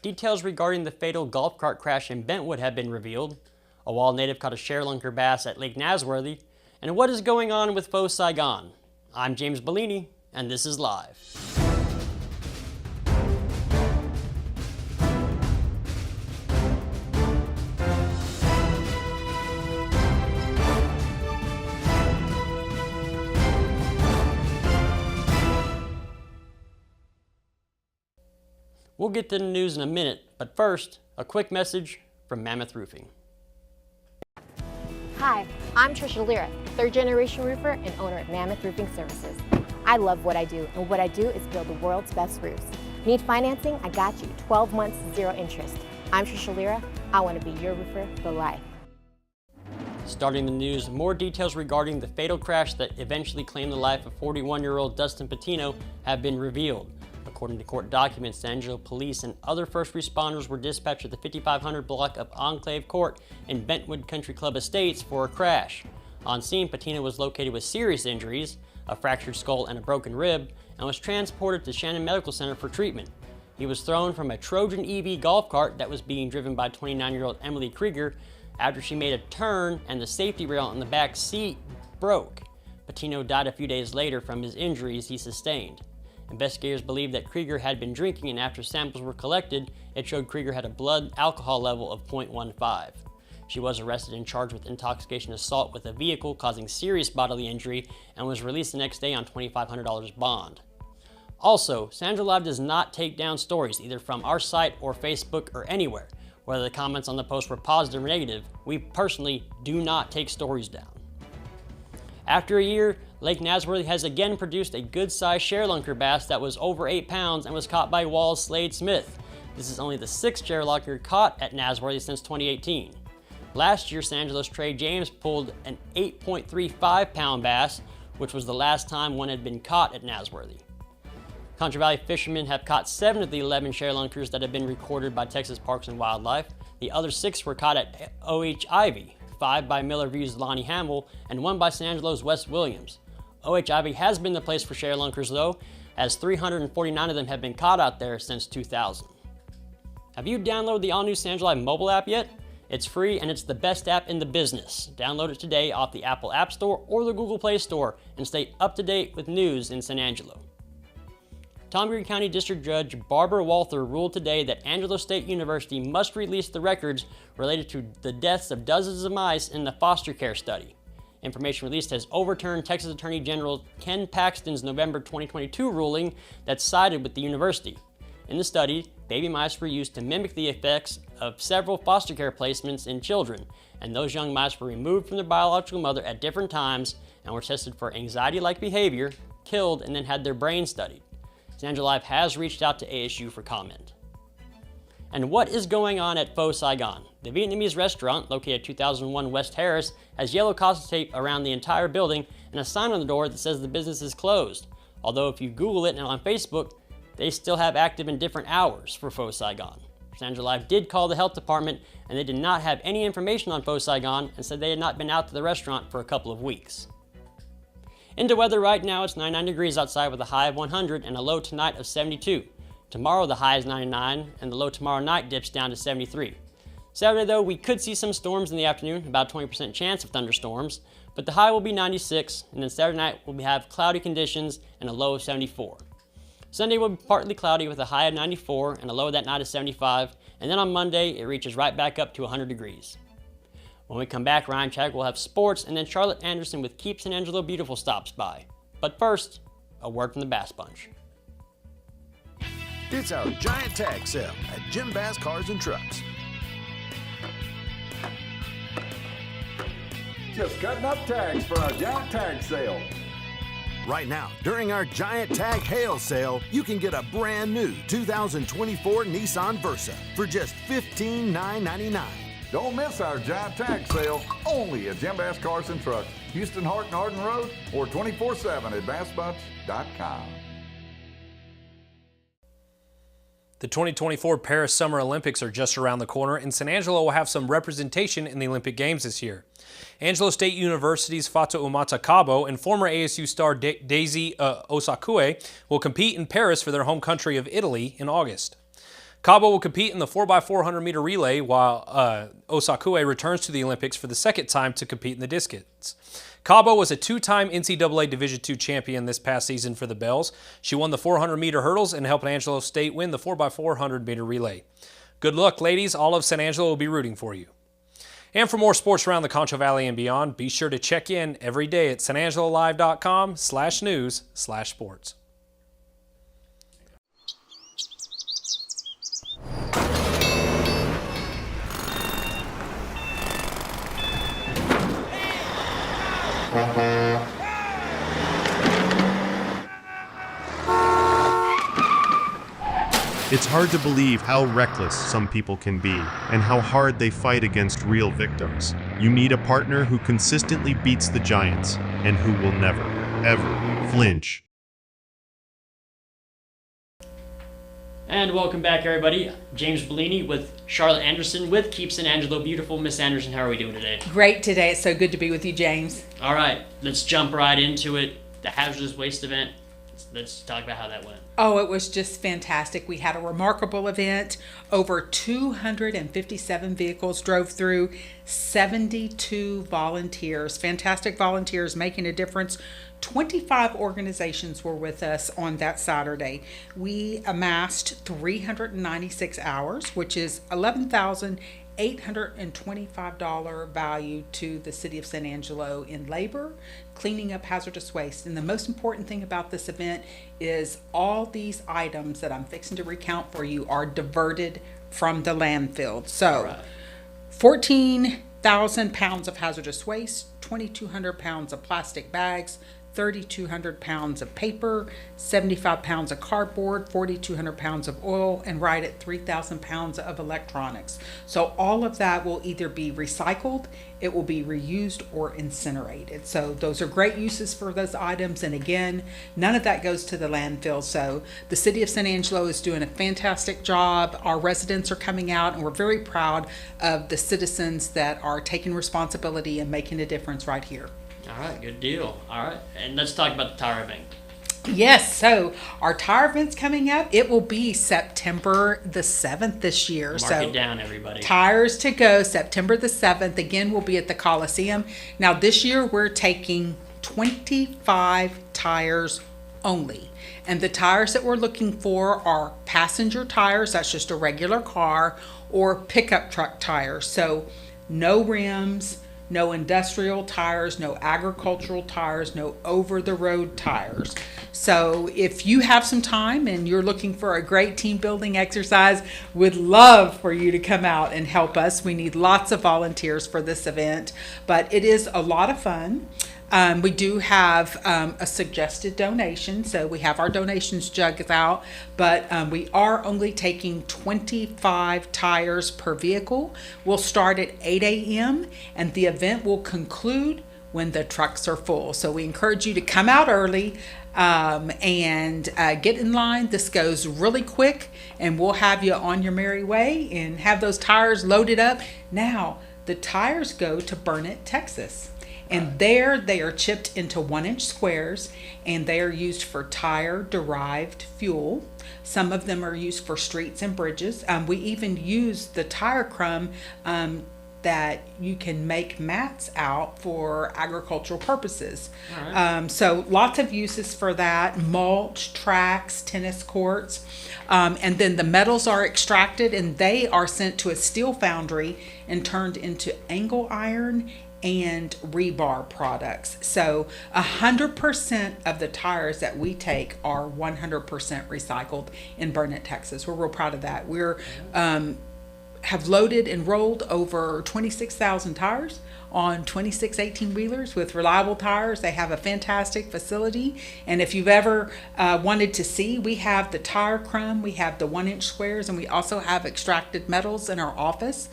Details regarding the fatal golf cart crash in Bentwood have been revealed. A wild native caught a sharelunker bass at Lake Nasworthy. And what is going on with Pho Saigon? I'm James Bellini, and this is Live. We'll get to the news in a minute, but first, a quick message from Mammoth Roofing. Hi, I'm Trisha Lira, third-generation roofer and owner of Mammoth Roofing Services. I love what I do, and what I do is build the world's best roofs. Need financing? I got you. 12 months, 0 interest. I'm Trisha Lira. I want to be your roofer for life. Starting the news, more details regarding the fatal crash that eventually claimed the life of 41-year-old Dustin Patino have been revealed. According to court documents, San Angelo police and other first responders were dispatched at the 5500 block of Enclave Court in Bentwood Country Club Estates for a crash. On scene, Patino was located with serious injuries, a fractured skull and a broken rib, and was transported to Shannon Medical Center for treatment. He was thrown from a Trojan EV golf cart that was being driven by 29-year-old Emily Krieger after she made a turn and the safety rail in the back seat broke. Patino died a few days later from his injuries he sustained. Investigators believe that Krieger had been drinking, and after samples were collected, it showed Krieger had a blood alcohol level of 0.15. She was arrested and charged with intoxication assault with a vehicle causing serious bodily injury and was released the next day on $2,500 bond. Also, San Angelo Live does not take down stories either from our site or Facebook or anywhere. Whether the comments on the post were positive or negative, we personally do not take stories down. After a year, Lake Nasworthy has again produced a good-sized sharelunker bass that was over 8 pounds and was caught by Wall's Slade Smith. This is only the 6th sharelunker caught at Nasworthy since 2018. Last year, San Angelo's Trey James pulled an 8.35-pound bass, which was the last time one had been caught at Nasworthy. Contra Valley fishermen have caught 7 of the 11 sharelunkers that have been recorded by Texas Parks and Wildlife. The other 6 were caught at O.H. Ivy, 5 by Miller View's Lonnie Hamill, and 1 by San Angelo's Wes Williams. O.H. Ivy has been the place for sharelunkers though, as 349 of them have been caught out there since 2000. Have you downloaded the all-new San Angelo Live mobile app yet? It's free and it's the best app in the business. Download it today off the Apple App Store or the Google Play Store and stay up to date with news in San Angelo. Tom Green County District Judge Barbara Walther ruled today that Angelo State University must release the records related to the deaths of dozens of mice in the foster care study. Information released has overturned Texas Attorney General Ken Paxton's November 2022 ruling that sided with the university. In the study, baby mice were used to mimic the effects of several foster care placements in children, and those young mice were removed from their biological mother at different times and were tested for anxiety-like behavior, killed, and then had their brains studied. San Angelo Live has reached out to ASU for comment. And what is going on at Pho Saigon? The Vietnamese restaurant, located at 2001 West Harris, has yellow caution tape around the entire building and a sign on the door that says the business is closed. Although if you Google it and on Facebook, they still have active in different hours for Pho Saigon. San Angelo Live did call the health department and they did not have any information on Pho Saigon and said they had not been out to the restaurant for a couple of weeks. Into weather right now, it's 99 degrees outside with a high of 100 and a low tonight of 72. Tomorrow the high is 99 and the low tomorrow night dips down to 73. Saturday though, we could see some storms in the afternoon, about a 20% chance of thunderstorms, but the high will be 96, and then Saturday night we'll have cloudy conditions and a low of 74. Sunday will be partly cloudy with a high of 94 and a low of that night of 75, and then on Monday it reaches right back up to 100 degrees. When we come back, Ryan Chag will have sports, and then Charlotte Anderson with Keep San Angelo Beautiful stops by. But first, a word from the Bass Bunch. It's our giant tag sale at Jim Bass Cars and Trucks. Just cutting up tags for our giant tag sale. Right now, during our giant tag hail sale, you can get a brand new 2024 Nissan Versa for just $15,999. Don't miss our giant tag sale, only at Jim Bass Cars and Trucks, Houston, Hart, and Arden Road, or 24/7 at bassbunch.com. The 2024 Paris Summer Olympics are just around the corner, and San Angelo will have some representation in the Olympic Games this year. Angelo State University's Fatu Umata Cabo and former ASU star Daisy Osakue will compete in Paris for their home country of Italy in August. Cabo will compete in the 4x400 meter relay while Osakue returns to the Olympics for the second time to compete in the discus. Cabo was a two-time NCAA Division II champion this past season for the Bells. She won the 400 meter hurdles and helped Angelo State win the 4x400 meter relay. Good luck, ladies. All of San Angelo will be rooting for you. And for more sports around the Concho Valley and beyond, be sure to check in every day at sanangelolive.com/news/sports. It's hard to believe how reckless some people can be and how hard they fight against real victims. You need a partner who consistently beats the giants and who will never, ever flinch. And welcome back, everybody. James Bellini with Charlotte Anderson with Keep San Angelo Beautiful. Miss Anderson, how are we doing today? Great today. It's so good to be with you, James. All right, let's jump right into it. The hazardous waste event. Let's talk about how that went. Oh, it was just fantastic. We had a remarkable event. Over 257 vehicles drove through, 72 volunteers, fantastic volunteers making a difference. 25 organizations were with us on that Saturday. We amassed 396 hours, which is $11,825 value to the city of San Angelo in labor, cleaning up hazardous waste. And the most important thing about this event is all these items that I'm fixing to recount for you are diverted from the landfill. So 14,000 pounds of hazardous waste, 2,200 pounds of plastic bags, 3,200 pounds of paper, 75 pounds of cardboard, 4,200 pounds of oil, and right at 3,000 pounds of electronics. So all of that will either be recycled, it will be reused, or incinerated. So those are great uses for those items. And again, none of that goes to the landfill. So the city of San Angelo is doing a fantastic job. Our residents are coming out, and we're very proud of the citizens that are taking responsibility and making a difference right here. All right, good deal. All right, and let's talk about the tire event. Yes, so our tire event's coming up. It will be September the 7th this year. Mark it down, everybody. Tires to go, September the 7th. Again, we'll be at the Coliseum. Now, this year we're taking 25 tires only. And the tires that we're looking for are passenger tires, that's just a regular car, or pickup truck tires. So no rims, no industrial tires, no agricultural tires, no over-the-road tires. So if you have some time and you're looking for a great team building exercise, we'd love for you to come out and help us. We need lots of volunteers for this event, but it is a lot of fun. We do have a suggested donation, so we have our donations jugs out, but we are only taking 25 tires per vehicle. We'll start at 8 a.m. and the event will conclude when the trucks are full. So we encourage you to come out early and get in line. This goes really quick, and we'll have you on your merry way and have those tires loaded up. Now, the tires go to Burnett, Texas. And there they are chipped into 1-inch squares, and they are used for tire-derived fuel. Some of them are used for streets and bridges. We even use the tire crumb that you can make mats out for agricultural purposes. So lots of uses for that. Mulch, tracks, tennis courts. And then the metals are extracted, and they are sent to a steel foundry and turned into angle iron and rebar products. So 100% of the tires that we take are 100% recycled in Burnett, Texas. We're real proud of that. We're have loaded and rolled over 26,000 tires on 26 18-wheelers with reliable tires. They have a fantastic facility, and if you've ever wanted to see, we have the tire crumb, we have the 1-inch squares, and we also have extracted metals in our office,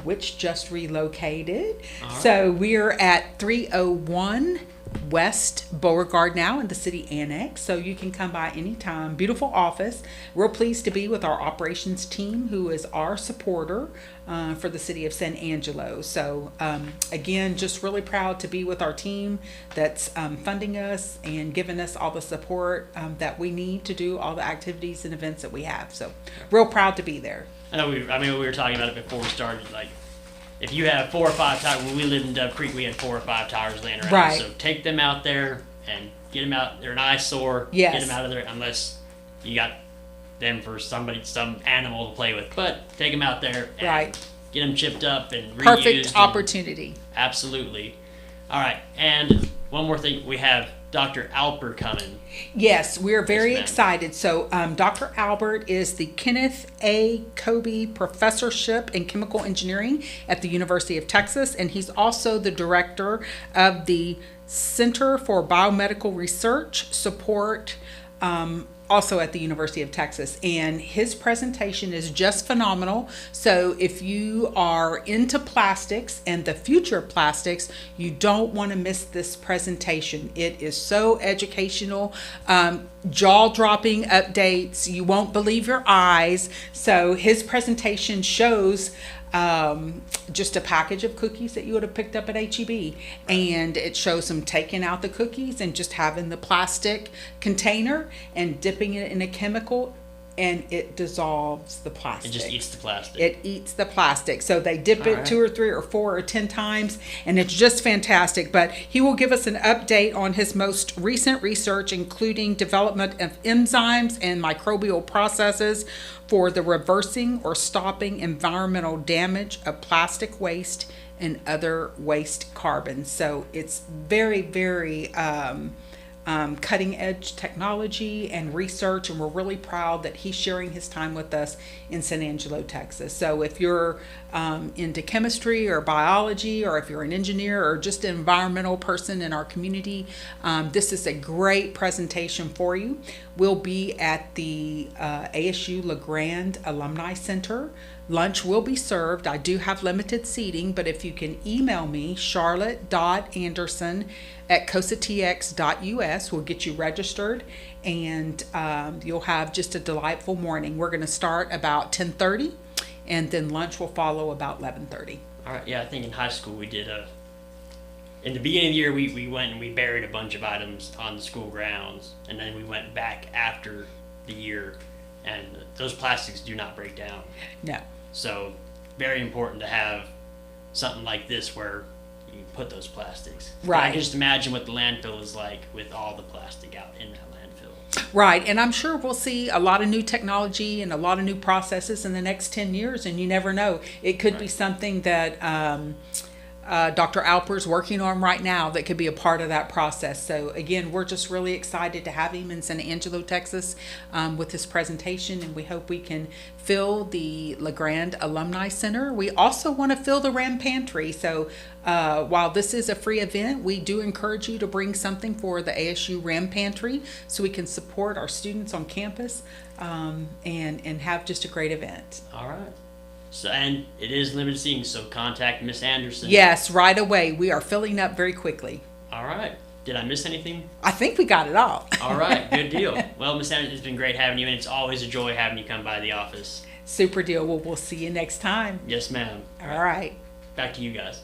which just relocated. So we're at 301 West Beauregard now in the city annex, so you can come by anytime. Beautiful office. Real pleased to be with our operations team, who is our supporter for the city of San Angelo. So again, just really proud to be with our team that's funding us and giving us all the support that we need to do all the activities and events that we have. So real proud to be there. I know we were talking about it before we started, like, if you have 4 or 5 tires, when we lived in Dove Creek, we had 4 or 5 tires laying around. Right. So take them out there and get them out. They're an eyesore. Yes. Get them out of there unless you got them for some animal to play with. But take them out there and Right. get them chipped up and reused. Perfect opportunity. Absolutely. All right. And one more thing, we have Dr. Alper coming. Yes, we're very Yes, ma'am. excited. So Dr. Albert is the Kenneth A. Kobe Professorship in Chemical Engineering at the University of Texas, and he's also the director of the Center for Biomedical Research Support, also at the University of Texas. And his presentation is just phenomenal. So if you are into plastics and the future of plastics, you don't want to miss this presentation. It is so educational, jaw-dropping updates. You won't believe your eyes. So his presentation shows just a package of cookies that you would have picked up at HEB, and it shows them taking out the cookies and just having the plastic container and dipping it in a chemical, and it dissolves the plastic. It just eats the plastic. It eats the plastic. So they dip it right. 2 or 3 or 4 or 10 times, and it's just fantastic. But he will give us an update on his most recent research, including development of enzymes and microbial processes for the reversing or stopping environmental damage of plastic waste and other waste carbons. So it's very, very cutting edge technology and research, and we're really proud that he's sharing his time with us in San Angelo, Texas. So if you're into chemistry or biology, or if you're an engineer or just an environmental person in our community, this is a great presentation for you. We'll be at the ASU LeGrand Alumni Center. Lunch will be served. I do have limited seating, but if you can email me, charlotte.anderson@cosatx.us, we'll get you registered, and you'll have just a delightful morning. We're going to start about 10:30, and then lunch will follow about 11:30. All right. Yeah, I think in high school we did in the beginning of the year, we went and we buried a bunch of items on the school grounds, and then we went back after the year, and those plastics do not break down. No. So very important to have something like this where you can put those plastics. Right. I can just imagine what the landfill is like with all the plastic out in that landfill. Right, and I'm sure we'll see a lot of new technology and a lot of new processes in the next 10 years, and you never know. It could be something that Dr. Alper's working on right now that could be a part of that process. So again, we're just really excited to have him in San Angelo, Texas, with this presentation, and we hope we can fill the LeGrand Alumni Center. We also want to fill the Ram Pantry. So while this is a free event, we do encourage you to bring something for the ASU Ram Pantry so we can support our students on campus and have just a great event. All right. So, and it is limited seating, so contact Miss Anderson. Yes, right away. We are filling up very quickly. All right. Did I miss anything? I think we got it all. All right. Good deal. Well, Miss Anderson, it's been great having you, and it's always a joy having you come by the office. Super deal. Well, we'll see you next time. Yes, ma'am. All right. Back to you guys.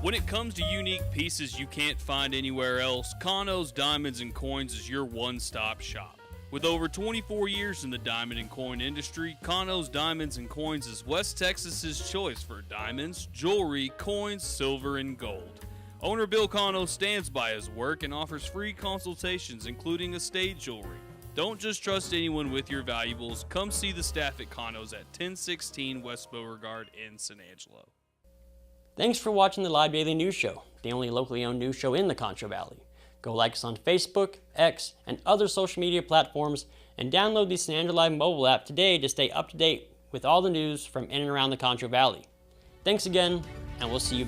When it comes to unique pieces you can't find anywhere else, Kano's Diamonds and Coins is your one-stop shop. With over 24 years in the diamond and coin industry, Kano's Diamonds and Coins is West Texas's choice for diamonds, jewelry, coins, silver, and gold. Owner Bill Kano stands by his work and offers free consultations, including estate jewelry. Don't just trust anyone with your valuables. Come see the staff at Kano's at 1016 West Beauregard in San Angelo. Thanks for watching the Live Daily News Show, the only locally owned news show in the Concho Valley. Go like us on Facebook, X, and other social media platforms, and download the San Angelo Live mobile app today to stay up to date with all the news from in and around the Concho Valley. Thanks again, and we'll see you back.